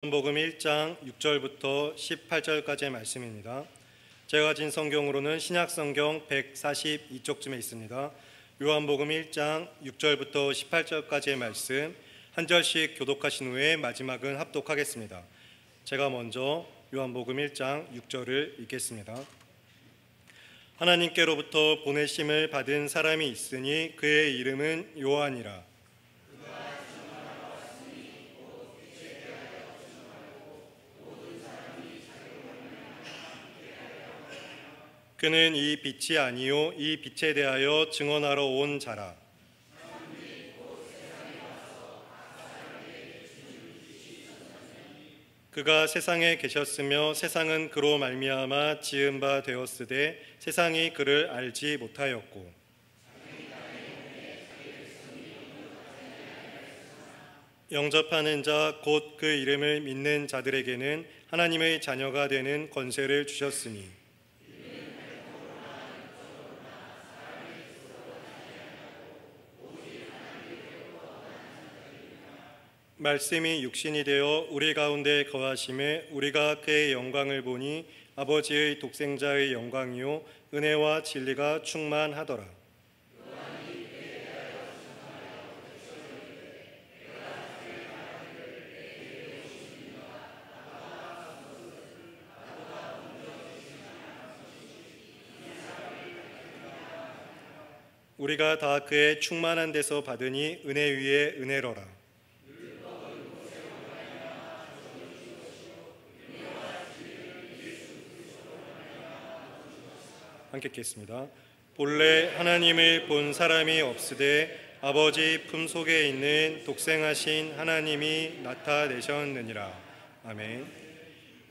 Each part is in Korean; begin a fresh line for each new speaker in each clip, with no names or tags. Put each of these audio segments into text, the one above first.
요한복음 1장 6절부터 18절까지의 말씀입니다. 제가 가진 성경으로는 신약성경 142쪽쯤에 있습니다. 요한복음 1장 6절부터 18절까지의 말씀 한 절씩 교독하신 후에 마지막은 합독하겠습니다. 제가 먼저 요한복음 1장 6절을 읽겠습니다. 하나님께로부터 보내심을 받은 사람이 있으니 그의 이름은 요한이라. 그는 이 빛이 아니요 이 빛에 대하여 증언하러 온 자라. 그가 세상에 계셨으며 세상은 그로 말미암아 지은 바 되었으되 세상이 그를 알지 못하였고 영접하는 자 곧 그 이름을 믿는 자들에게는 하나님의 자녀가 되는 권세를 주셨으니 말씀이 육신이 되어 우리 가운데 거하심에 우리가 그의 영광을 보니 아버지의 독생자의 영광이요 은혜와 진리가 충만하더라. 우리가 다 그의 충만한 데서 받으니 은혜 위에 은혜로라. 함께 읽겠습니다. 본래 하나님을 본 사람이 없으되 아버지 품속에 있는 독생하신 하나님이 나타내셨느니라. 아멘.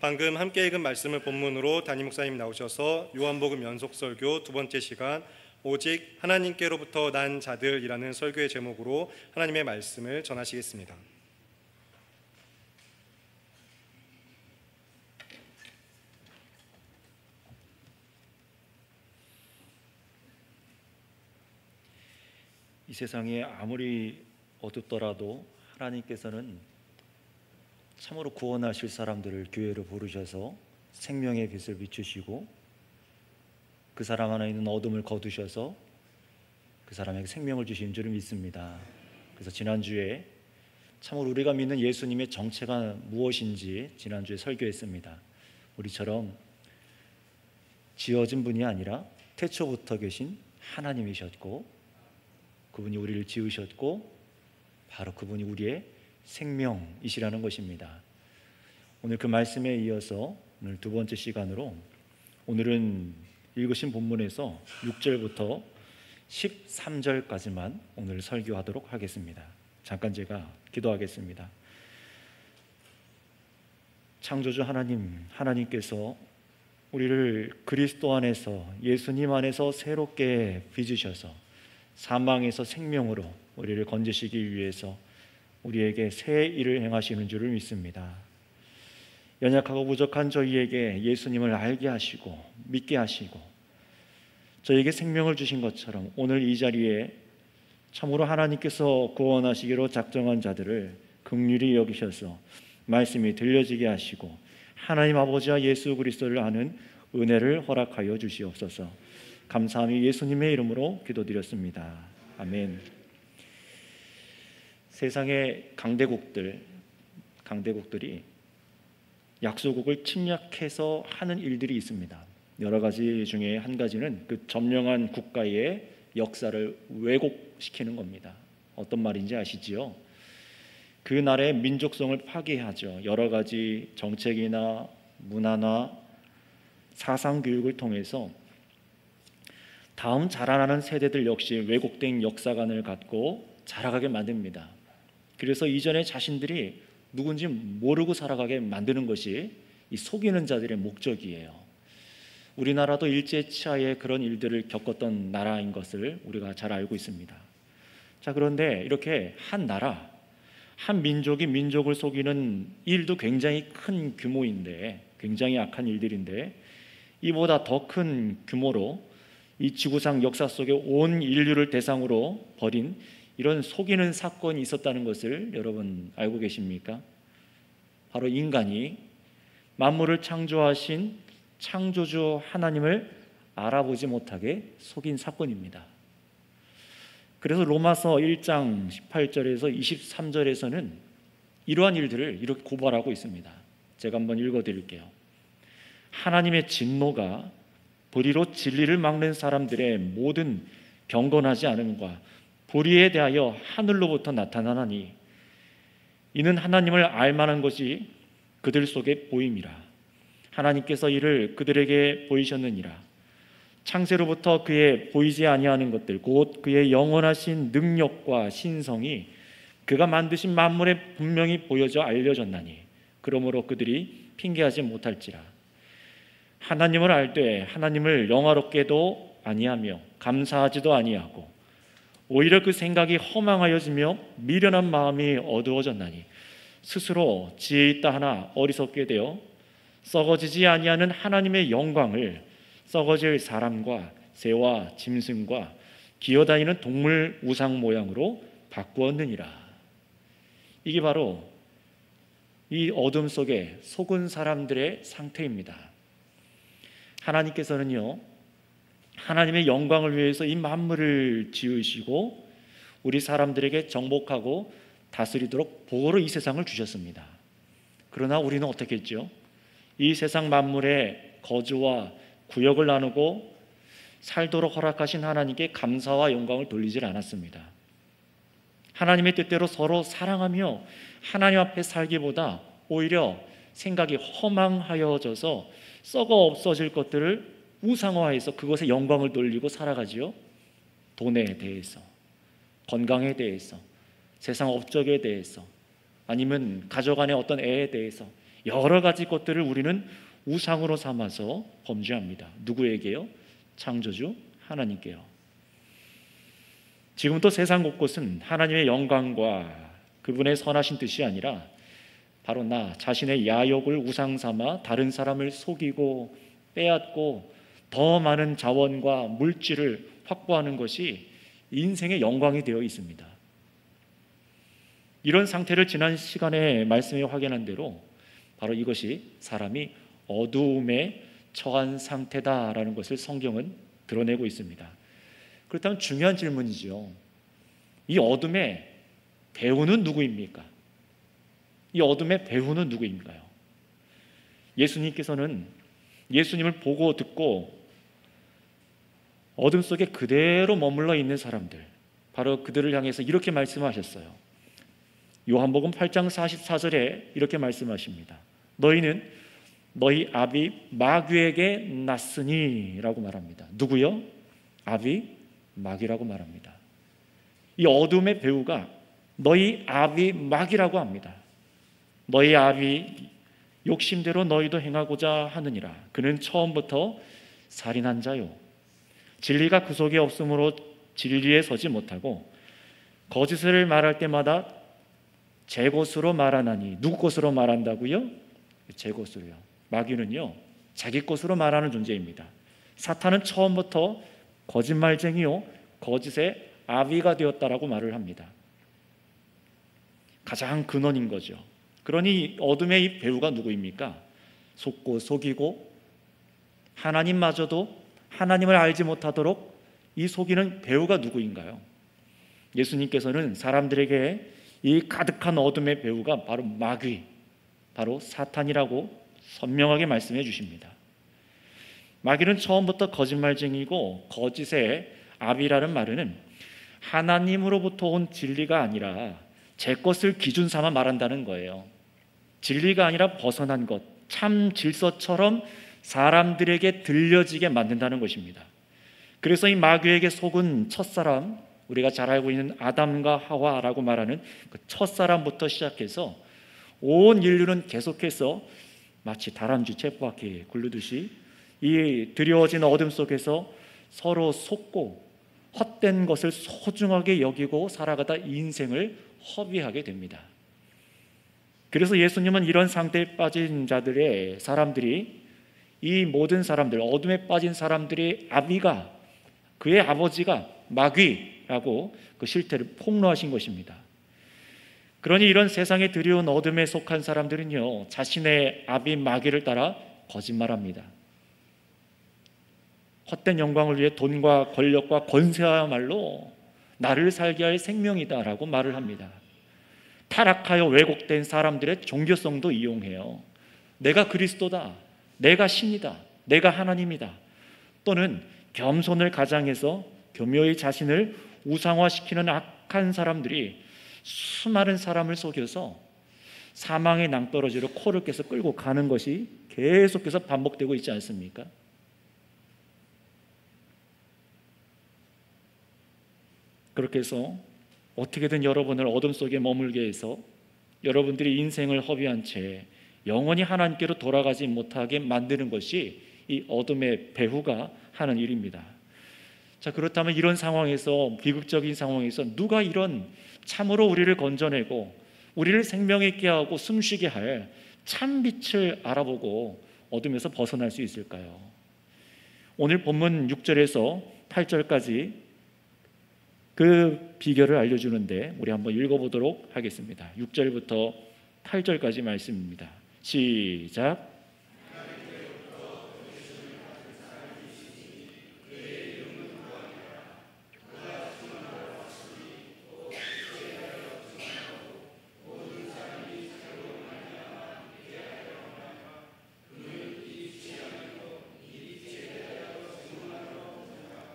방금 함께 읽은 말씀을 본문으로 담임 목사님 나오셔서 요한복음 연속설교 두 번째 시간 오직 하나님께로부터 난 자들이라는 설교의 제목으로 하나님의 말씀을 전하시겠습니다.
이 세상이 아무리 어둡더라도 하나님께서는 참으로 구원하실 사람들을 교회로 부르셔서 생명의 빛을 비추시고 그 사람 안에 있는 어둠을 거두셔서 그 사람에게 생명을 주신 줄을 믿습니다. 그래서 지난주에 참으로 우리가 믿는 예수님의 정체가 무엇인지 지난주에 설교했습니다. 우리처럼 지어진 분이 아니라 태초부터 계신 하나님이셨고 그분이 우리를 지으셨고 바로 그분이 우리의 생명이시라는 것입니다. 오늘 그 말씀에 이어서 오늘 두 번째 시간으로 오늘은 읽으신 본문에서 6절부터 13절까지만 오늘 설교하도록 하겠습니다. 잠깐 제가 기도하겠습니다. 창조주 하나님께서 우리를 그리스도 안에서 예수님 안에서 새롭게 빚으셔서 사망에서 생명으로 우리를 건지시기 위해서 우리에게 새 일을 행하시는 줄을 믿습니다. 연약하고 부족한 저희에게 예수님을 알게 하시고 믿게 하시고 저에게 생명을 주신 것처럼 오늘 이 자리에 참으로 하나님께서 구원하시기로 작정한 자들을 긍휼히 여기셔서 말씀이 들려지게 하시고 하나님 아버지와 예수 그리스도를 아는 은혜를 허락하여 주시옵소서. 감사함이 예수님의 이름으로 기도드렸습니다. 아멘. 세상의 강대국들이 약소국을 침략해서 하는 일들이 있습니다. 여러 가지 중에 한 가지는 그 점령한 국가의 역사를 왜곡시키는 겁니다. 어떤 말인지 아시지요? 그 나라의 민족성을 파괴하죠. 여러 가지 정책이나 문화나 사상 교육을 통해서 다음 자라나는 세대들 역시 왜곡된 역사관을 갖고 자라가게 만듭니다. 그래서 이전에 자신들이 누군지 모르고 살아가게 만드는 것이 이 속이는 자들의 목적이에요. 우리나라도 일제치하에 그런 일들을 겪었던 나라인 것을 우리가 잘 알고 있습니다. 자, 그런데 이렇게 한 나라, 한 민족이 민족을 속이는 일도 굉장히 큰 규모인데, 굉장히 악한 일들인데 이보다 더 큰 규모로 이 지구상 역사 속에 온 인류를 대상으로 벌인 이런 속이는 사건이 있었다는 것을 여러분 알고 계십니까? 바로 인간이 만물을 창조하신 창조주 하나님을 알아보지 못하게 속인 사건입니다. 그래서 로마서 1장 18절에서 23절에서는 이러한 일들을 이렇게 고발하고 있습니다. 제가 한번 읽어드릴게요. 하나님의 진노가 불의로 진리를 막는 사람들의 모든 경건하지 않음과 불의에 대하여 하늘로부터 나타나나니 이는 하나님을 알만한 것이 그들 속에 보임이라. 하나님께서 이를 그들에게 보이셨느니라. 창세로부터 그의 보이지 아니하는 것들 곧 그의 영원하신 능력과 신성이 그가 만드신 만물에 분명히 보여져 알려졌나니 그러므로 그들이 핑계하지 못할지라. 하나님을 알되 하나님을 영화롭게도 아니하며 감사하지도 아니하고 오히려 그 생각이 허망하여지며 미련한 마음이 어두워졌나니 스스로 지혜 있다 하나 어리석게 되어 썩어지지 아니하는 하나님의 영광을 썩어질 사람과 새와 짐승과 기어다니는 동물 우상 모양으로 바꾸었느니라. 이게 바로 이 어둠 속에 속은 사람들의 상태입니다. 하나님께서는요, 하나님의 영광을 위해서 이 만물을 지으시고 우리 사람들에게 정복하고 다스리도록 복으로 이 세상을 주셨습니다. 그러나 우리는 어떻게 했죠? 이 세상 만물의 거주와 구역을 나누고 살도록 허락하신 하나님께 감사와 영광을 돌리질 않았습니다. 하나님의 뜻대로 서로 사랑하며 하나님 앞에 살기보다 오히려 생각이 허망하여져서 썩어 없어질 것들을 우상화해서 그것에 영광을 돌리고 살아가지요. 돈에 대해서, 건강에 대해서, 세상 업적에 대해서, 아니면 가족 안의 어떤 애에 대해서 여러 가지 것들을 우리는 우상으로 삼아서 범죄합니다. 누구에게요? 창조주 하나님께요. 지금도 세상 곳곳은 하나님의 영광과 그분의 선하신 뜻이 아니라 바로 나 자신의 야욕을 우상 삼아 다른 사람을 속이고 빼앗고 더 많은 자원과 물질을 확보하는 것이 인생의 영광이 되어 있습니다. 이런 상태를 지난 시간에 말씀에 확인한 대로 바로 이것이 사람이 어두움에 처한 상태다라는 것을 성경은 드러내고 있습니다. 그렇다면 중요한 질문이죠. 이 어둠의 배후는 누구입니까? 이 어둠의 배후는 누구인가요? 예수님께서는 예수님을 보고 듣고 어둠 속에 그대로 머물러 있는 사람들, 바로 그들을 향해서 이렇게 말씀하셨어요. 요한복음 8장 44절에 이렇게 말씀하십니다. 너희는 너희 아비 마귀에게 났으니 라고 말합니다. 누구요? 아비 마귀라고 말합니다. 이 어둠의 배후가 너희 아비 마귀라고 합니다. 너희 아비 욕심대로 너희도 행하고자 하느니라. 그는 처음부터 살인한 자요, 진리가 그 속에 없으므로 진리에 서지 못하고 거짓을 말할 때마다 제 것으로 말하나니. 누구 것으로 말한다고요? 제 것으로요. 마귀는요, 자기 것으로 말하는 존재입니다. 사탄은 처음부터 거짓말쟁이요 거짓의 아비가 되었다라고 말을 합니다. 가장 근원인 거죠. 그러니 어둠의 이 배후가 누구입니까? 속고 속이고 하나님마저도 하나님을 알지 못하도록 이 속이는 배후가 누구인가요? 예수님께서는 사람들에게 이 가득한 어둠의 배후가 바로 마귀, 바로 사탄이라고 선명하게 말씀해 주십니다. 마귀는 처음부터 거짓말쟁이고 거짓의 아비라는 말은 하나님으로부터 온 진리가 아니라 제 것을 기준 삼아 말한다는 거예요. 진리가 아니라 벗어난 것, 참 질서처럼 사람들에게 들려지게 만든다는 것입니다. 그래서 이 마귀에게 속은 첫사람, 우리가 잘 알고 있는 아담과 하와라고 말하는 그 첫사람부터 시작해서 온 인류는 계속해서 마치 다람쥐 쳇바퀴 굴르듯이 이 드리워진 어둠 속에서 서로 속고 헛된 것을 소중하게 여기고 살아가다 인생을 허비하게 됩니다. 그래서 예수님은 이런 상태에 빠진 자들의 사람들이, 이 모든 사람들, 어둠에 빠진 사람들의 아비가, 그의 아버지가 마귀라고 그 실태를 폭로하신 것입니다. 그러니 이런 세상에 드리운 어둠에 속한 사람들은요, 자신의 압이 마귀를 따라 거짓말합니다. 헛된 영광을 위해 돈과 권력과 권세야말로 나를 살게 할 생명이다라고 말을 합니다. 타락하여 왜곡된 사람들의 종교성도 이용해요. 내가 그리스도다, 내가 신이다, 내가 하나님이다. 또는 겸손을 가장해서 교묘히 자신을 우상화시키는 악한 사람들이 수많은 사람을 속여서 사망의 낭떠러지로 코를 깨서 끌고 가는 것이 계속해서 반복되고 있지 않습니까? 그렇게 해서 어떻게든 여러분을 어둠 속에 머물게 해서 여러분들이 인생을 허비한 채 영원히 하나님께로 돌아가지 못하게 만드는 것이 이 어둠의 배후가 하는 일입니다. 자, 그렇다면 이런 상황에서, 비극적인 상황에서 누가 이런 참으로 우리를 건져내고 우리를 생명 있게 하고 숨쉬게 할 참빛을 알아보고 어둠에서 벗어날 수 있을까요? 오늘 본문 6절에서 8절까지 그 비결을 알려주는데 우리 한번 읽어보도록 하겠습니다. 6절부터 8절까지 말씀입니다. 시작.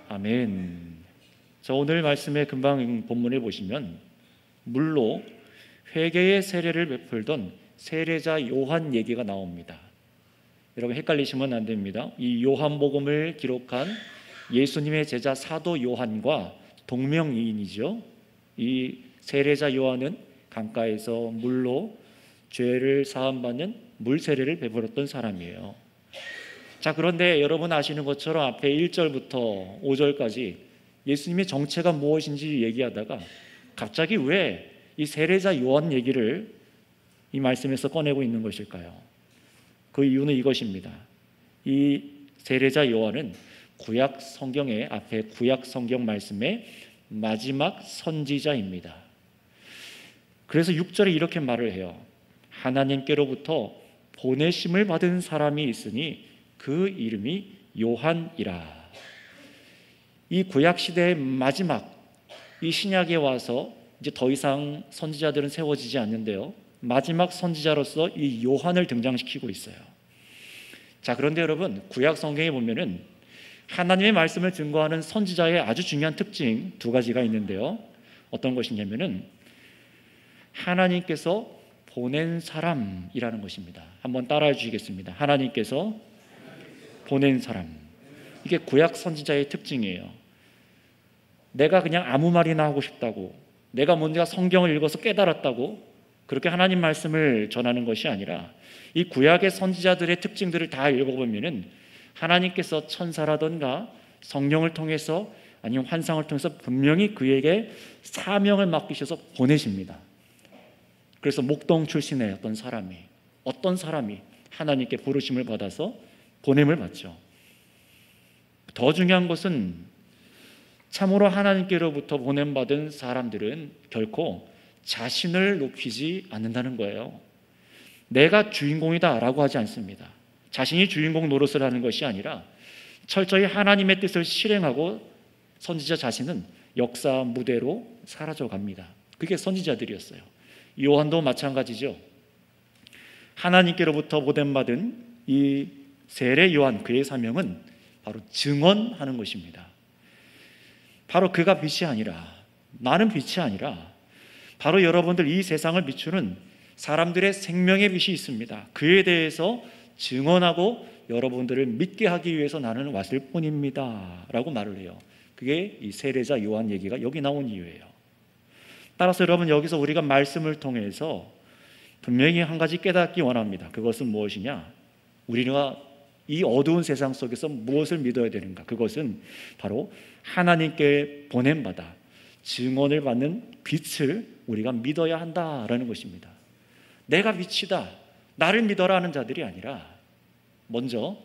아멘. 자, 오늘 말씀의 금방 본문에 보시면 물로 회개의 세례를 베풀던 세례자 요한 얘기가 나옵니다. 여러분 헷갈리시면 안 됩니다. 이 요한복음을 기록한 예수님의 제자 사도 요한과 동명이인이죠. 이 세례자 요한은 강가에서 물로 죄를 사함받는 물세례를 베풀었던 사람이에요. 자, 그런데 여러분 아시는 것처럼 앞에 1절부터 5절까지 예수님의 정체가 무엇인지 얘기하다가 갑자기 왜 이 세례자 요한 얘기를 이 말씀에서 꺼내고 있는 것일까요? 그 이유는 이것입니다. 이 세례자 요한은 구약 성경의 앞에 구약 성경 말씀의 마지막 선지자입니다. 그래서 6절에 이렇게 말을 해요. 하나님께로부터 보내심을 받은 사람이 있으니 그 이름이 요한이라. 이 구약 시대의 마지막, 이 신약에 와서 이제 더 이상 선지자들은 세워지지 않는데요, 마지막 선지자로서 이 요한을 등장시키고 있어요. 자, 그런데 여러분 구약 성경에 보면은 하나님의 말씀을 증거하는 선지자의 아주 중요한 특징 두 가지가 있는데요. 어떤 것이냐면은 하나님께서 보낸 사람이라는 것입니다. 한번 따라해 주시겠습니다. 하나님께서 보낸 사람. 이게 구약 선지자의 특징이에요. 내가 그냥 아무 말이나 하고 싶다고, 내가 뭔가 성경을 읽어서 깨달았다고 그렇게 하나님 말씀을 전하는 것이 아니라 이 구약의 선지자들의 특징들을 다 읽어보면은 하나님께서 천사라던가 성령을 통해서 아니면 환상을 통해서 분명히 그에게 사명을 맡기셔서 보내십니다. 그래서 목동 출신의 어떤 사람이 하나님께 부르심을 받아서 보냄을 받죠. 더 중요한 것은 참으로 하나님께로부터 보냄받은 사람들은 결코 자신을 높이지 않는다는 거예요. 내가 주인공이다라고 하지 않습니다. 자신이 주인공 노릇을 하는 것이 아니라 철저히 하나님의 뜻을 실행하고 선지자 자신은 역사 무대로 사라져갑니다. 그게 선지자들이었어요. 요한도 마찬가지죠. 하나님께로부터 보냄받은 이 세례 요한, 그의 사명은 바로 증언하는 것입니다. 바로 그가 빛이 아니라, 나는 빛이 아니라 바로 여러분들 이 세상을 비추는 사람들의 생명의 빛이 있습니다. 그에 대해서 증언하고 여러분들을 믿게 하기 위해서 나는 왔을 뿐입니다 라고 말을 해요. 그게 이 세례자 요한 얘기가 여기 나온 이유예요. 따라서 여러분 여기서 우리가 말씀을 통해서 분명히 한 가지 깨닫기 원합니다. 그것은 무엇이냐? 우리가 이 어두운 세상 속에서 무엇을 믿어야 되는가? 그것은 바로 하나님께 보냄받아 증언을 받는 빛을 우리가 믿어야 한다라는 것입니다. 내가 빛이다, 나를 믿어라 하는 자들이 아니라 먼저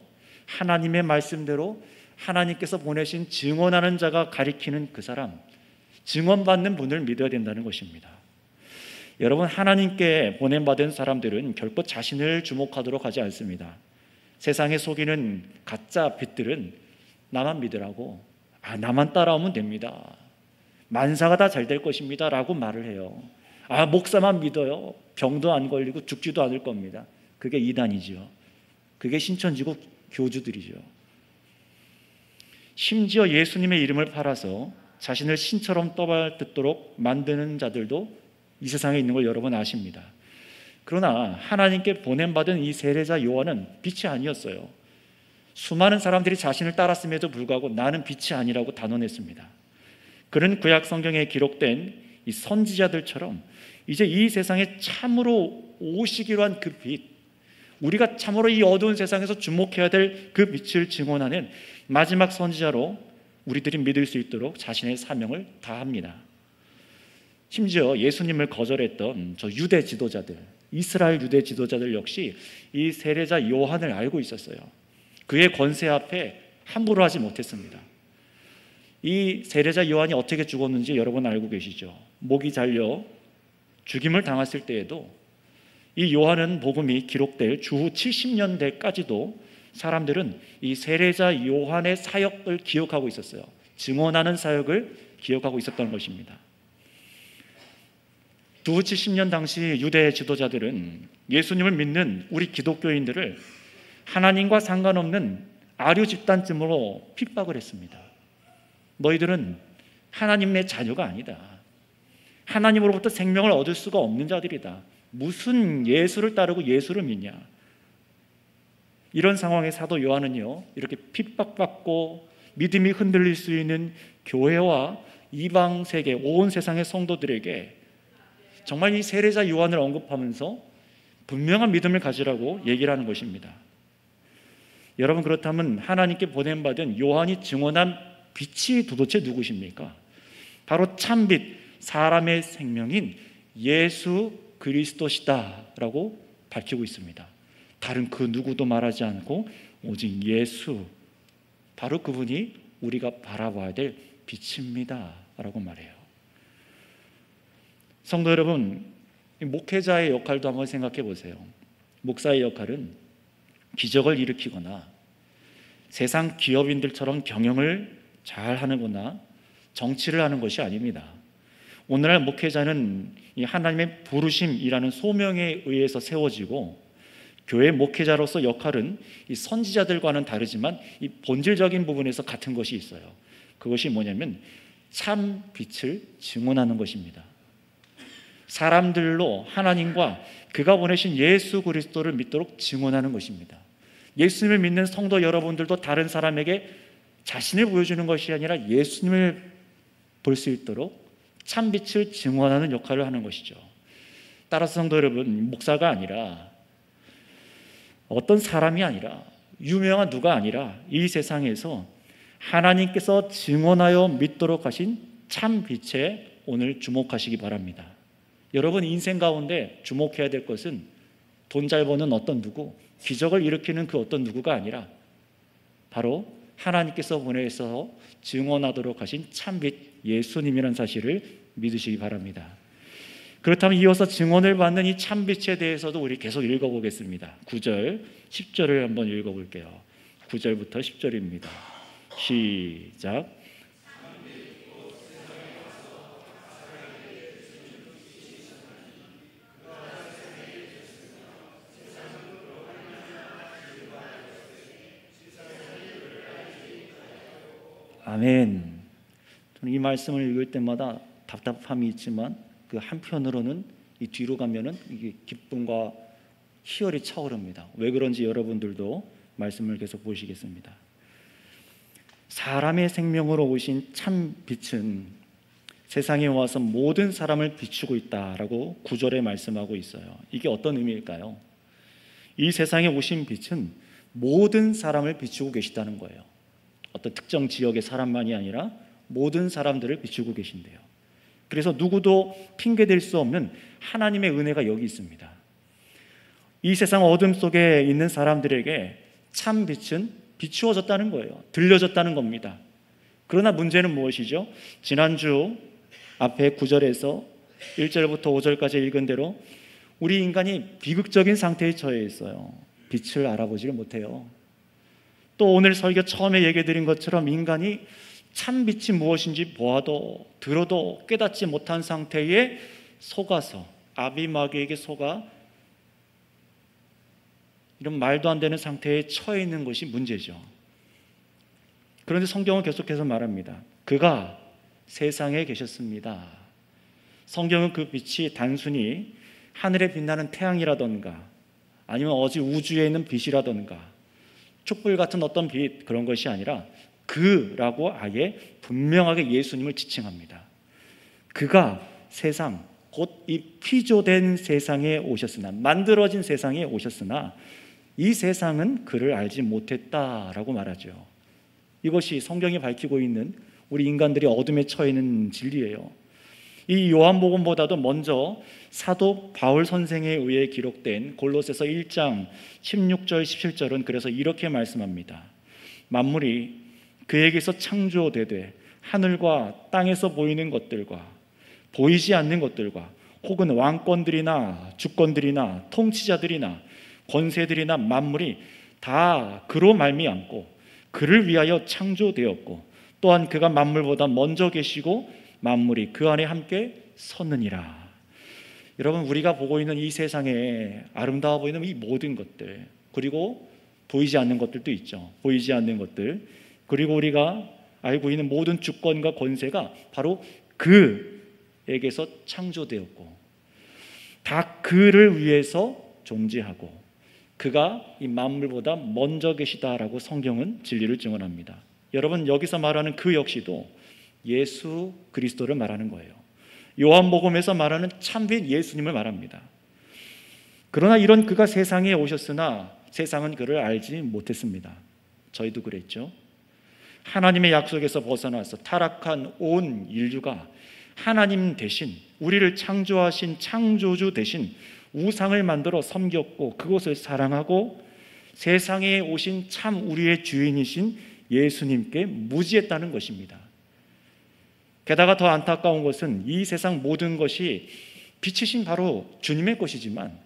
하나님의 말씀대로 하나님께서 보내신 증언하는 자가 가리키는 그 사람, 증언받는 분을 믿어야 된다는 것입니다. 여러분, 하나님께 보냄받은 사람들은 결코 자신을 주목하도록 하지 않습니다. 세상에 속이는 가짜 빛들은 나만 믿으라고, 나만 따라오면 됩니다, 만사가 다 잘 될 것입니다 라고 말을 해요. 목사만 믿어요, 병도 안 걸리고 죽지도 않을 겁니다. 그게 이단이죠. 그게 신천지고 교주들이죠. 심지어 예수님의 이름을 팔아서 자신을 신처럼 떠받듣도록 만드는 자들도 이 세상에 있는 걸 여러분 아십니다. 그러나 하나님께 보냄받은 이 세례자 요한은 빛이 아니었어요. 수많은 사람들이 자신을 따랐음에도 불구하고 나는 빛이 아니라고 단언했습니다. 그는 구약 성경에 기록된 이 선지자들처럼 이제 이 세상에 참으로 오시기로 한 그 빛, 우리가 참으로 이 어두운 세상에서 주목해야 될 그 빛을 증언하는 마지막 선지자로 우리들이 믿을 수 있도록 자신의 사명을 다합니다. 심지어 예수님을 거절했던 저 유대 지도자들, 이스라엘 유대 지도자들 역시 이 세례자 요한을 알고 있었어요. 그의 권세 앞에 함부로 하지 못했습니다. 이 세례자 요한이 어떻게 죽었는지 여러분 알고 계시죠? 목이 잘려 죽임을 당했을 때에도 이 요한은 복음이 기록될 주후 70년대까지도 사람들은 이 세례자 요한의 사역을 기억하고 있었어요. 증언하는 사역을 기억하고 있었던 것입니다. 주후 70년 당시 유대 지도자들은 예수님을 믿는 우리 기독교인들을 하나님과 상관없는 아류 집단쯤으로 핍박을 했습니다. 너희들은 하나님의 자녀가 아니다, 하나님으로부터 생명을 얻을 수가 없는 자들이다, 무슨 예수를 따르고 예수를 믿냐. 이런 상황에 사도 요한은요, 이렇게 핍박받고 믿음이 흔들릴 수 있는 교회와 이방 세계, 온 세상의 성도들에게 정말 이 세례자 요한을 언급하면서 분명한 믿음을 가지라고 얘기를 하는 것입니다. 여러분, 그렇다면 하나님께 보냄받은 요한이 증언한 빛이 도대체 누구십니까? 바로 참빛, 사람의 생명인 예수 그리스도시다 라고 밝히고 있습니다. 다른 그 누구도 말하지 않고 오직 예수, 바로 그분이 우리가 바라봐야 될 빛입니다 라고 말해요. 성도 여러분, 목회자의 역할도 한번 생각해 보세요. 목사의 역할은 기적을 일으키거나 세상 기업인들처럼 경영을 잘 하는거나 정치를 하는 것이 아닙니다. 오늘날 목회자는 이 하나님의 부르심이라는 소명에 의해서 세워지고, 교회 목회자로서 역할은 이 선지자들과는 다르지만 이 본질적인 부분에서 같은 것이 있어요. 그것이 뭐냐면 참 빛을 증언하는 것입니다. 사람들로 하나님과 그가 보내신 예수 그리스도를 믿도록 증언하는 것입니다. 예수님을 믿는 성도 여러분들도 다른 사람에게 자신을 보여주는 것이 아니라 예수님을 볼 수 있도록 참빛을 증언하는 역할을 하는 것이죠. 따라서 성도 여러분, 목사가 아니라, 어떤 사람이 아니라, 유명한 누가 아니라 이 세상에서 하나님께서 증언하여 믿도록 하신 참빛에 오늘 주목하시기 바랍니다. 여러분 인생 가운데 주목해야 될 것은 돈 잘 버는 어떤 누구, 기적을 일으키는 그 어떤 누구가 아니라 바로 하나님께서 보내서 증언하도록 하신 참빛 예수님이라는 사실을 믿으시기 바랍니다. 그렇다면 이어서 증언을 받는 이 참빛에 대해서도 우리 계속 읽어보겠습니다. 9절, 10절을 한번 읽어볼게요. 9절부터 10절입니다. 시작. 아멘. 저는 이 말씀을 읽을 때마다 답답함이 있지만 그 한편으로는 이 뒤로 가면은 이게 기쁨과 희열이 차오릅니다. 왜 그런지 여러분들도 말씀을 계속 보시겠습니다. 사람의 생명으로 오신 참 빛은 세상에 와서 모든 사람을 비추고 있다라고 9절에 말씀하고 있어요. 이게 어떤 의미일까요? 이 세상에 오신 빛은 모든 사람을 비추고 계시다는 거예요. 어떤 특정 지역의 사람만이 아니라 모든 사람들을 비추고 계신대요. 그래서 누구도 핑계댈 수 없는 하나님의 은혜가 여기 있습니다. 이 세상 어둠 속에 있는 사람들에게 참 빛은 비추어졌다는 거예요. 들려졌다는 겁니다. 그러나 문제는 무엇이죠? 지난주 앞에 9절에서 1절부터 5절까지 읽은 대로 우리 인간이 비극적인 상태에 처해 있어요. 빛을 알아보지를 못해요. 또 오늘 설교 처음에 얘기 드린 것처럼 인간이 참 빛이 무엇인지 보아도 들어도 깨닫지 못한 상태에 속아서 아비마귀에게 속아 이런 말도 안 되는 상태에 처해 있는 것이 문제죠. 그런데 성경은 계속해서 말합니다. 그가 세상에 계셨습니다. 성경은 그 빛이 단순히 하늘에 빛나는 태양이라던가 아니면 어디 우주에 있는 빛이라던가 촛불 같은 어떤 빛 그런 것이 아니라 그라고 아예 분명하게 예수님을 지칭합니다. 그가 세상 곧 이 피조된 세상에 오셨으나 만들어진 세상에 오셨으나 이 세상은 그를 알지 못했다라고 말하죠. 이것이 성경이 밝히고 있는 우리 인간들이 어둠에 처해 있는 진리예요. 이 요한복음보다도 먼저 사도 바울 선생에 의해 기록된 골로새서 1장 16절 17절은 그래서 이렇게 말씀합니다. 만물이 그에게서 창조되되 하늘과 땅에서 보이는 것들과 보이지 않는 것들과 혹은 왕권들이나 주권들이나 통치자들이나 권세들이나 만물이 다 그로 말미암고 그를 위하여 창조되었고 또한 그가 만물보다 먼저 계시고 만물이 그 안에 함께 섰느니라. 여러분, 우리가 보고 있는 이 세상에 아름다워 보이는 이 모든 것들, 그리고 보이지 않는 것들도 있죠. 보이지 않는 것들, 그리고 우리가 알고 있는 모든 주권과 권세가 바로 그에게서 창조되었고 다 그를 위해서 존재하고 그가 이 만물보다 먼저 계시다라고 성경은 진리를 증언합니다. 여러분, 여기서 말하는 그 역시도 예수 그리스도를 말하는 거예요. 요한복음에서 말하는 참빛 예수님을 말합니다. 그러나 이런 그가 세상에 오셨으나 세상은 그를 알지 못했습니다. 저희도 그랬죠. 하나님의 약속에서 벗어나서 타락한 온 인류가 하나님 대신 우리를 창조하신 창조주 대신 우상을 만들어 섬겼고 그것을 사랑하고 세상에 오신 참 우리의 주인이신 예수님께 무지했다는 것입니다. 게다가 더 안타까운 것은 이 세상 모든 것이 빛이신 바로 주님의 것이지만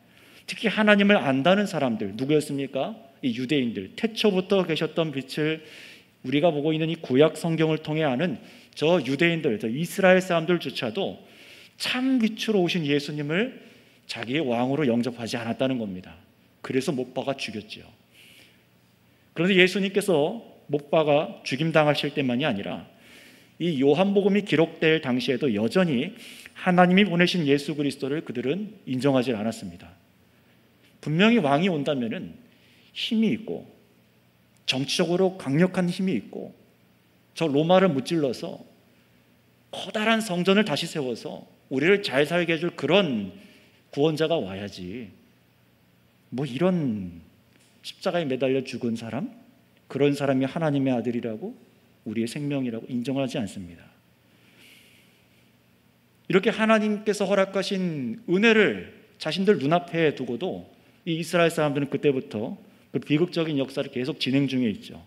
특히 하나님을 안다는 사람들 누구였습니까? 이 유대인들, 태초부터 계셨던 빛을 우리가 보고 있는 이 구약 성경을 통해 아는 저 유대인들, 저 이스라엘 사람들조차도 참 빛으로 오신 예수님을 자기의 왕으로 영접하지 않았다는 겁니다. 그래서 못 박아 죽였죠. 그런데 예수님께서 못 박아 죽임당하실 때만이 아니라 이 요한복음이 기록될 당시에도 여전히 하나님이 보내신 예수 그리스도를 그들은 인정하지 않았습니다. 분명히 왕이 온다면은 힘이 있고 정치적으로 강력한 힘이 있고 저 로마를 무찔러서 커다란 성전을 다시 세워서 우리를 잘 살게 해줄 그런 구원자가 와야지, 뭐 이런 십자가에 매달려 죽은 사람, 그런 사람이 하나님의 아들이라고 우리의 생명이라고 인정하지 않습니다. 이렇게 하나님께서 허락하신 은혜를 자신들 눈앞에 두고도 이 이스라엘 사람들은 그때부터 그 비극적인 역사를 계속 진행 중에 있죠.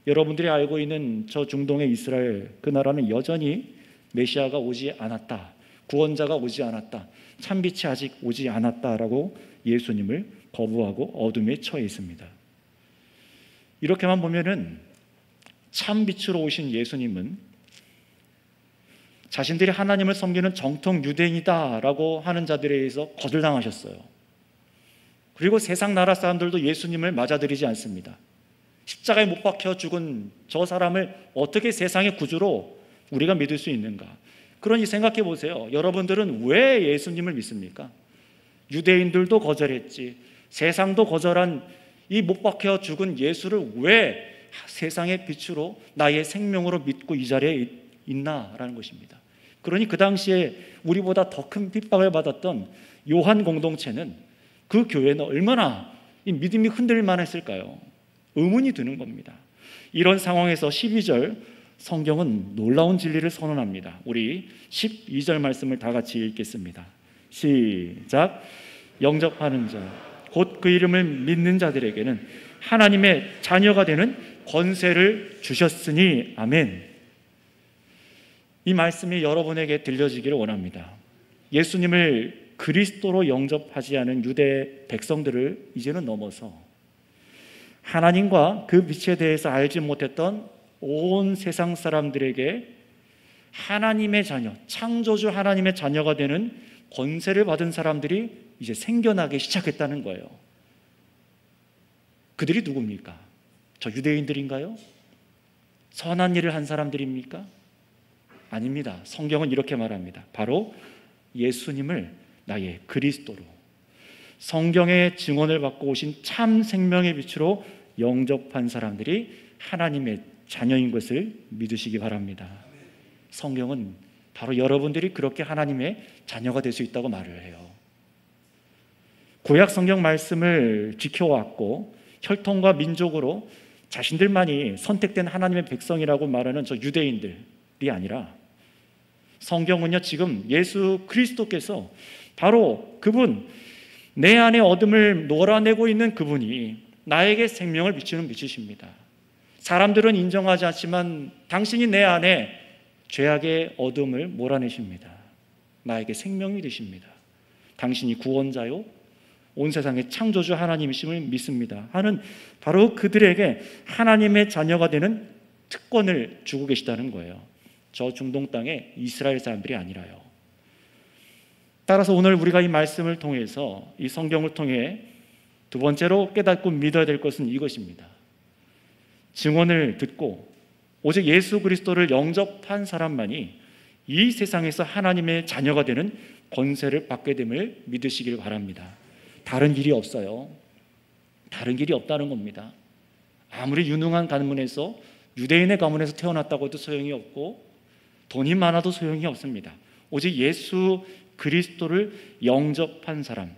여러분들이 알고 있는 저 중동의 이스라엘, 그 나라는 여전히 메시아가 오지 않았다, 구원자가 오지 않았다, 참빛이 아직 오지 않았다라고 예수님을 거부하고 어둠에 처해 있습니다. 이렇게만 보면은 참빛으로 오신 예수님은 자신들이 하나님을 섬기는 정통 유대인이다라고 하는 자들에 의해서 거절당하셨어요. 그리고 세상 나라 사람들도 예수님을 맞아들이지 않습니다. 십자가에 못 박혀 죽은 저 사람을 어떻게 세상의 구주로 우리가 믿을 수 있는가? 그러니 생각해 보세요. 여러분들은 왜 예수님을 믿습니까? 유대인들도 거절했지, 세상도 거절한 이 못 박혀 죽은 예수를 왜 세상의 빛으로 나의 생명으로 믿고 이 자리에 있나라는 것입니다. 그러니 그 당시에 우리보다 더 큰 핍박을 받았던 요한 공동체는, 그 교회는 얼마나 이 믿음이 흔들릴 만했을까요? 의문이 드는 겁니다. 이런 상황에서 12절 성경은 놀라운 진리를 선언합니다. 우리 12절 말씀을 다 같이 읽겠습니다. 시작. 영접하는 자 곧 그 이름을 믿는 자들에게는 하나님의 자녀가 되는 권세를 주셨으니 아멘. 이 말씀이 여러분에게 들려지기를 원합니다. 예수님을 그리스도로 영접하지 않은 유대 백성들을 이제는 넘어서 하나님과 그 빛에 대해서 알지 못했던 온 세상 사람들에게 하나님의 자녀, 창조주 하나님의 자녀가 되는 권세를 받은 사람들이 이제 생겨나기 시작했다는 거예요. 그들이 누굽니까? 저 유대인들인가요? 선한 일을 한 사람들입니까? 아닙니다. 성경은 이렇게 말합니다. 바로 예수님을 나의 그리스도로, 성경의 증언을 받고 오신 참 생명의 빛으로 영접한 사람들이 하나님의 자녀인 것을 믿으시기 바랍니다. 성경은 바로 여러분들이 그렇게 하나님의 자녀가 될 수 있다고 말을 해요. 구약 성경 말씀을 지켜왔고 혈통과 민족으로 자신들만이 선택된 하나님의 백성이라고 말하는 저 유대인들이 아니라, 성경은요 지금 예수 그리스도께서 바로 그분, 내 안에 어둠을 몰아내고 있는 그분이 나에게 생명을 비추는 빛이십니다. 사람들은 인정하지 않지만 당신이 내 안에 죄악의 어둠을 몰아내십니다. 나에게 생명이 되십니다. 당신이 구원자요 온 세상의 창조주 하나님이심을 믿습니다 하는 바로 그들에게 하나님의 자녀가 되는 특권을 주고 계시다는 거예요. 저 중동 땅의 이스라엘 사람들이 아니라요. 따라서 오늘 우리가 이 말씀을 통해서, 이 성경을 통해 두 번째로 깨닫고 믿어야 될 것은 이것입니다. 증언을 듣고 오직 예수 그리스도를 영접한 사람만이 이 세상에서 하나님의 자녀가 되는 권세를 받게 됨을 믿으시길 바랍니다. 다른 길이 없어요. 다른 길이 없다는 겁니다. 아무리 유능한 가문에서, 유대인의 가문에서 태어났다고 해도 소용이 없고 돈이 많아도 소용이 없습니다. 오직 예수 그리스도를 영접한 사람,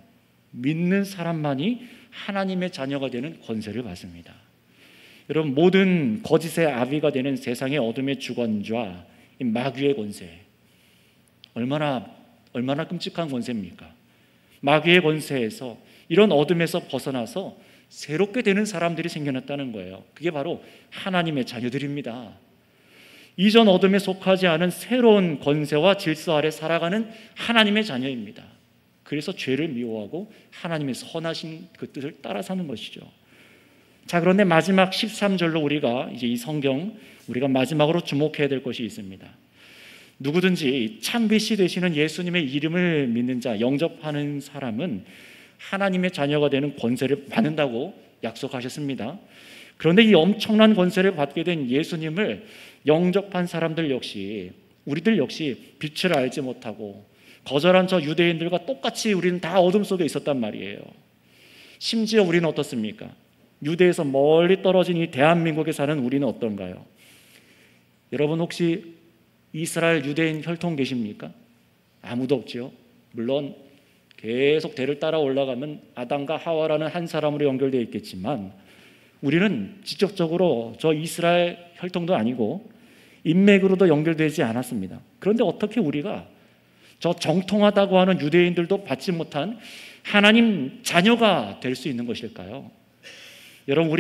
믿는 사람만이 하나님의 자녀가 되는 권세를 받습니다. 여러분, 모든 거짓의 아비가 되는 세상의 어둠의 주관자 이 마귀의 권세, 얼마나 끔찍한 권세입니까? 마귀의 권세에서, 이런 어둠에서 벗어나서 새롭게 되는 사람들이 생겨났다는 거예요. 그게 바로 하나님의 자녀들입니다. 이전 어둠에 속하지 않은 새로운 권세와 질서 아래 살아가는 하나님의 자녀입니다. 그래서 죄를 미워하고 하나님의 선하신 그 뜻을 따라 사는 것이죠. 자, 그런데 마지막 13절로 우리가 이제 이 성경, 우리가 마지막으로 주목해야 될 것이 있습니다. 누구든지 참빛이 되시는 예수님의 이름을 믿는 자, 영접하는 사람은 하나님의 자녀가 되는 권세를 받는다고 약속하셨습니다. 그런데 이 엄청난 권세를 받게 된 예수님을 영접한 사람들 역시, 우리들 역시 빛을 알지 못하고 거절한 저 유대인들과 똑같이 우리는 다 어둠 속에 있었단 말이에요. 심지어 우리는 어떻습니까? 유대에서 멀리 떨어진 이 대한민국에 사는 우리는 어떤가요? 여러분, 혹시 이스라엘 유대인 혈통 계십니까? 아무도 없죠. 물론 계속 대를 따라 올라가면 아담과 하와라는 한 사람으로 연결되어 있겠지만 우리는 직접적으로 저 이스라엘 혈통도 아니고 인맥으로도 연결되지 않았습니다. 그런데 어떻게 우리가 저 정통하다고 하는 유대인들도 받지 못한 하나님 자녀가 될 수 있는 것일까요? 여러분,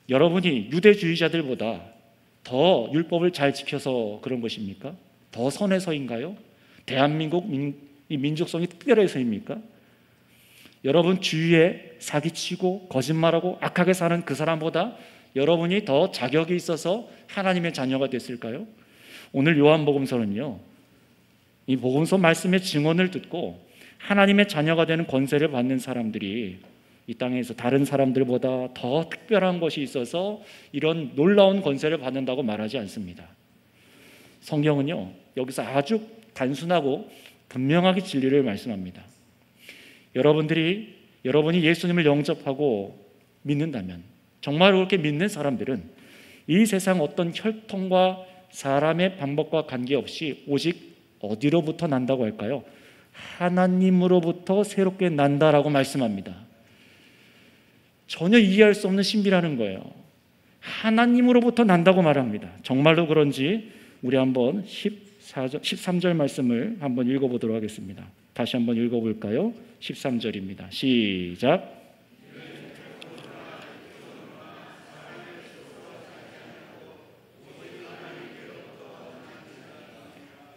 여러분이 유대주의자들보다 더 율법을 잘 지켜서 그런 것입니까? 더 선해서인가요? 대한민국 민족성이 특별해서입니까? 여러분 주위에 사기치고 거짓말하고 악하게 사는 그 사람보다 여러분이 더 자격이 있어서 하나님의 자녀가 됐을까요? 오늘 요한복음서는요, 이 복음서 말씀의 증언을 듣고 하나님의 자녀가 되는 권세를 받는 사람들이 이 땅에서 다른 사람들보다 더 특별한 것이 있어서 이런 놀라운 권세를 받는다고 말하지 않습니다. 성경은요, 여기서 아주 단순하고 분명하게 진리를 말씀합니다. 여러분이 예수님을 영접하고 믿는다면, 정말 그렇게 믿는 사람들은 이 세상 어떤 혈통과 사람의 방법과 관계없이 오직 어디로부터 난다고 할까요? 하나님으로부터 새롭게 난다라고 말씀합니다. 전혀 이해할 수 없는 신비라는 거예요. 하나님으로부터 난다고 말합니다. 정말로 그런지 우리 한번 13절 말씀을 한번 읽어보도록 하겠습니다. 다시 한번 읽어볼까요? 13절입니다. 시작.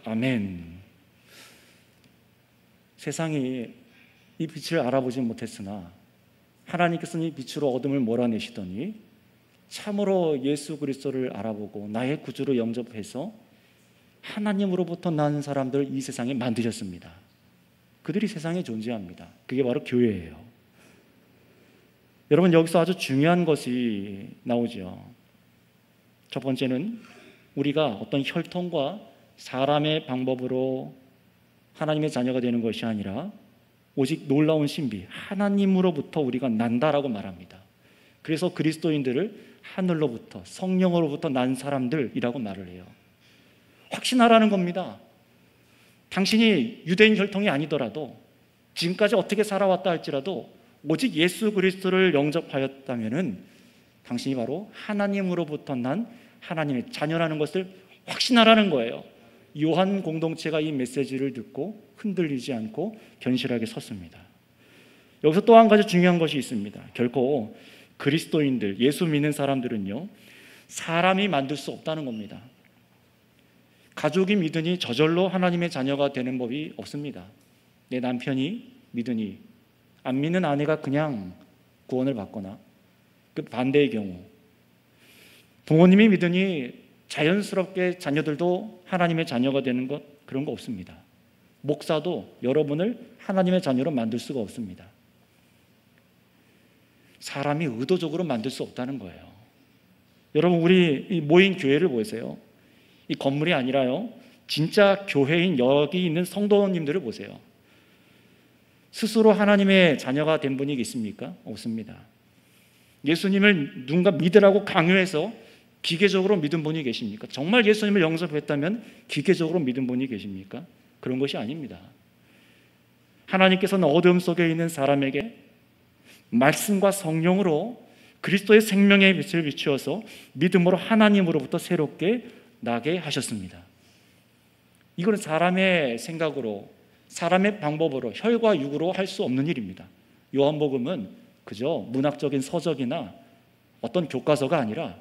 아멘. 세상이 이 빛을 알아보지 못했으나 하나님께서는 이 빛으로 어둠을 몰아내시더니 참으로 예수 그리스도를 알아보고 나의 구주로 영접해서 하나님으로부터 난 사람들 이 세상에 만드셨습니다. 그들이 세상에 존재합니다. 그게 바로 교회예요. 여러분, 여기서 아주 중요한 것이 나오죠. 첫 번째는 우리가 어떤 혈통과 사람의 방법으로 하나님의 자녀가 되는 것이 아니라 오직 놀라운 신비, 하나님으로부터 우리가 난다라고 말합니다. 그래서 그리스도인들을 하늘로부터, 성령으로부터 난 사람들이라고 말을 해요. 확신하라는 겁니다. 당신이 유대인 혈통이 아니더라도, 지금까지 어떻게 살아왔다 할지라도 오직 예수 그리스도를 영접하였다면 당신이 바로 하나님으로부터 난 하나님의 자녀라는 것을 확신하라는 거예요. 요한 공동체가 이 메시지를 듣고 흔들리지 않고 견실하게 섰습니다. 여기서 또 한 가지 중요한 것이 있습니다. 결코 그리스도인들, 예수 믿는 사람들은요, 사람이 만들 수 없다는 겁니다. 가족이 믿으니 저절로 하나님의 자녀가 되는 법이 없습니다. 내 남편이 믿으니 안 믿는 아내가 그냥 구원을 받거나, 그 반대의 경우 부모님이 믿으니 자연스럽게 자녀들도 하나님의 자녀가 되는 것, 그런 거 없습니다. 목사도 여러분을 하나님의 자녀로 만들 수가 없습니다. 사람이 의도적으로 만들 수 없다는 거예요. 여러분, 우리 이 모인 교회를 보세요. 이 건물이 아니라요, 진짜 교회인 여기 있는 성도님들을 보세요. 스스로 하나님의 자녀가 된 분이 있습니까? 없습니다. 예수님을 누군가 믿으라고 강요해서 기계적으로 믿은 분이 계십니까? 정말 예수님을 영접했다면 기계적으로 믿은 분이 계십니까? 그런 것이 아닙니다. 하나님께서는 어둠 속에 있는 사람에게 말씀과 성령으로 그리스도의 생명의 빛을 비추어서 믿음으로 하나님으로부터 새롭게 나게 하셨습니다. 이거는 사람의 생각으로, 사람의 방법으로, 혈과 육으로 할 수 없는 일입니다. 요한복음은 그저 문학적인 서적이나 어떤 교과서가 아니라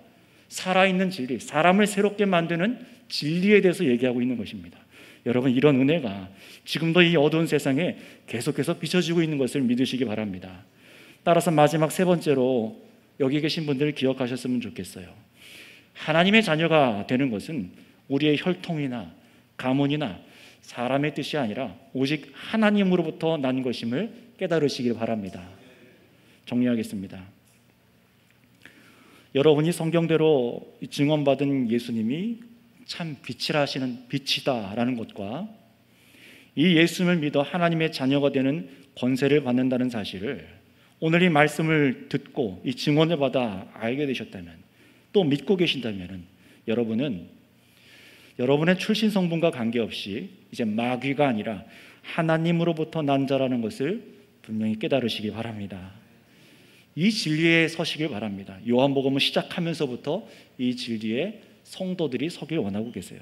살아있는 진리, 사람을 새롭게 만드는 진리에 대해서 얘기하고 있는 것입니다. 여러분, 이런 은혜가 지금도 이 어두운 세상에 계속해서 비춰지고 있는 것을 믿으시기 바랍니다. 따라서 마지막 세 번째로 여기 계신 분들 기억하셨으면 좋겠어요. 하나님의 자녀가 되는 것은 우리의 혈통이나 가문이나 사람의 뜻이 아니라 오직 하나님으로부터 난 것임을 깨달으시길 바랍니다. 정리하겠습니다. 여러분이 성경대로 증언받은 예수님이 참 빛이라 하시는 빛이다라는 것과 이 예수님을 믿어 하나님의 자녀가 되는 권세를 받는다는 사실을 오늘 이 말씀을 듣고 이 증언을 받아 알게 되셨다면, 또 믿고 계신다면 여러분은 여러분의 출신 성분과 관계없이 이제 마귀가 아니라 하나님으로부터 난 자라는 것을 분명히 깨달으시기 바랍니다. 이 진리에 서시길 바랍니다. 요한복음을 시작하면서부터 이 진리에 성도들이 서길 원하고 계세요.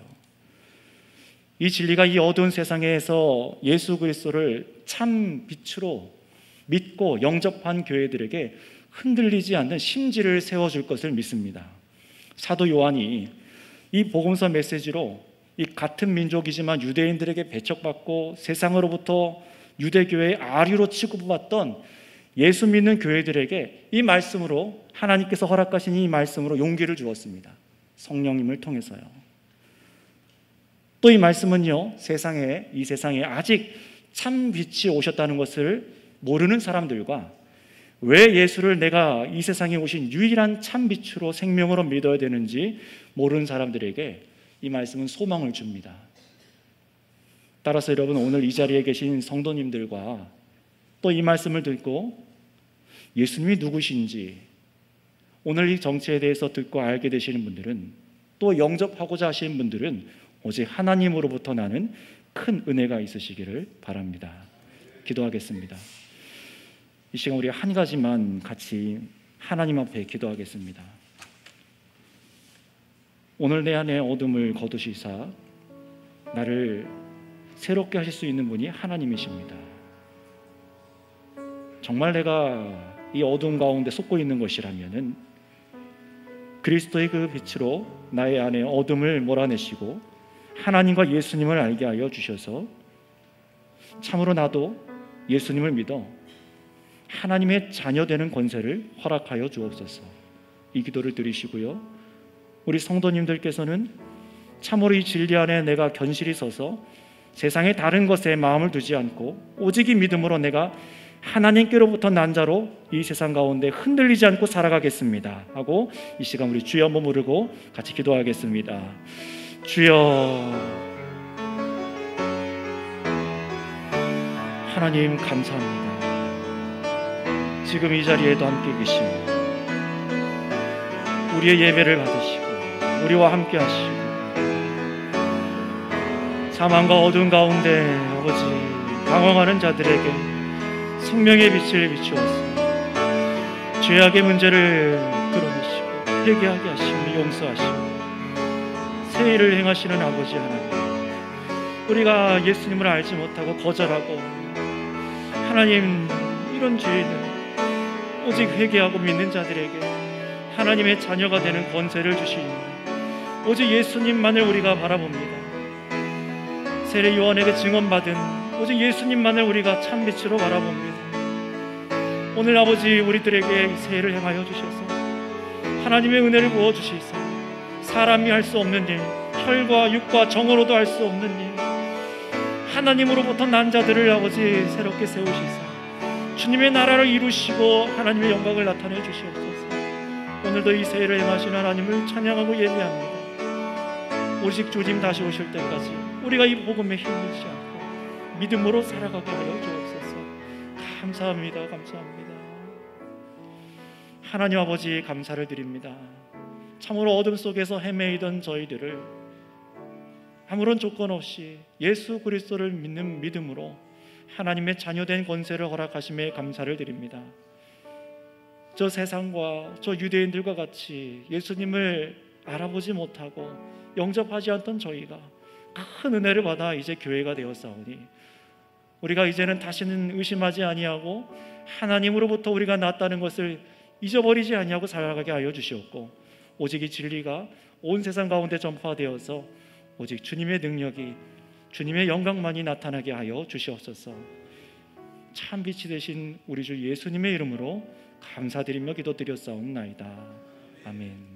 이 진리가 이 어두운 세상에서 예수 그리스도를 참 빛으로 믿고 영접한 교회들에게 흔들리지 않는 심지를 세워줄 것을 믿습니다. 사도 요한이 이 복음서 메시지로 이 같은 민족이지만 유대인들에게 배척받고 세상으로부터 유대교회의 아류로 취급받던 예수 믿는 교회들에게 이 말씀으로, 하나님께서 허락하신 이 말씀으로 용기를 주었습니다. 성령님을 통해서요. 또 이 말씀은요, 이 세상에 아직 참 빛이 오셨다는 것을 모르는 사람들과 왜 예수를 내가 이 세상에 오신 유일한 참 빛으로 생명으로 믿어야 되는지 모르는 사람들에게 이 말씀은 소망을 줍니다. 따라서 여러분, 오늘 이 자리에 계신 성도님들과 또 이 말씀을 듣고 예수님이 누구신지 오늘 이 정체에 대해서 듣고 알게 되시는 분들은, 또 영접하고자 하시는 분들은 오직 하나님으로부터 나는 큰 은혜가 있으시기를 바랍니다. 기도하겠습니다. 이 시간 우리 한 가지만 같이 하나님 앞에 기도하겠습니다. 오늘 내 안에 어둠을 거두시사 나를 새롭게 하실 수 있는 분이 하나님이십니다. 정말 내가 이 어둠 가운데 쏟고 있는 것이라면은 그리스도의 그 빛으로 나의 안에 어둠을 몰아내시고 하나님과 예수님을 알게 하여 주셔서 참으로 나도 예수님을 믿어 하나님의 자녀 되는 권세를 허락하여 주옵소서. 이 기도를 드리시고요, 우리 성도님들께서는 참으로 이 진리 안에 내가 견실히 서서 세상의 다른 것에 마음을 두지 않고 오직 이 믿음으로 내가 하나님께로부터 난 자로 이 세상 가운데 흔들리지 않고 살아가겠습니다 하고 이 시간 우리 주여 한번 부르고 같이 기도하겠습니다. 주여, 하나님 감사합니다. 지금 이 자리에도 함께 계시며 우리의 예배를 받으시고 우리와 함께 하시고 사망과 어두운 가운데 아버지 방황하는 자들에게 생명의 빛을 비추어서 죄악의 문제를 드러내시고 회개하게 하시고 용서하시고 새 일을 행하시는 아버지 하나님, 우리가 예수님을 알지 못하고 거절하고 하나님 이런 죄인은 오직 회개하고 믿는 자들에게 하나님의 자녀가 되는 권세를 주시니 오직 예수님만을 우리가 바라봅니다. 세례 요한에게 증언받은 오직 예수님만을 우리가 참빛으로 바라봅니다. 오늘 아버지 우리들에게 새해를 행하여 주셔서 하나님의 은혜를 부어주시사 사람이 할 수 없는 일, 혈과 육과 정으로도 할 수 없는 일, 하나님으로부터 난 자들을 아버지 새롭게 세우시사 주님의 나라를 이루시고 하나님의 영광을 나타내 주시옵소서. 오늘도 이 새해를 행하신 하나님을 찬양하고 예배합니다. 오직 주님 다시 오실 때까지 우리가 이 복음에 힘들지 않고 믿음으로 살아가게 하여 주옵소서. 감사합니다. 감사합니다. 하나님 아버지 감사를 드립니다. 참으로 어둠 속에서 헤매이던 저희들을 아무런 조건 없이 예수 그리스도를 믿는 믿음으로 하나님의 자녀된 권세를 허락하심에 감사를 드립니다. 저 세상과 저 유대인들과 같이 예수님을 알아보지 못하고 영접하지 않던 저희가 큰 은혜를 받아 이제 교회가 되었사오니 우리가 이제는 다시는 의심하지 아니하고 하나님으로부터 우리가 났다는 것을 잊어버리지 아니하고 살아가게 하여 주시옵고 오직 이 진리가 온 세상 가운데 전파되어서 오직 주님의 능력이 주님의 영광만이 나타나게 하여 주시옵소서. 참 빛이 되신 우리 주 예수님의 이름으로 감사드리며 기도드렸사옵나이다. 아멘.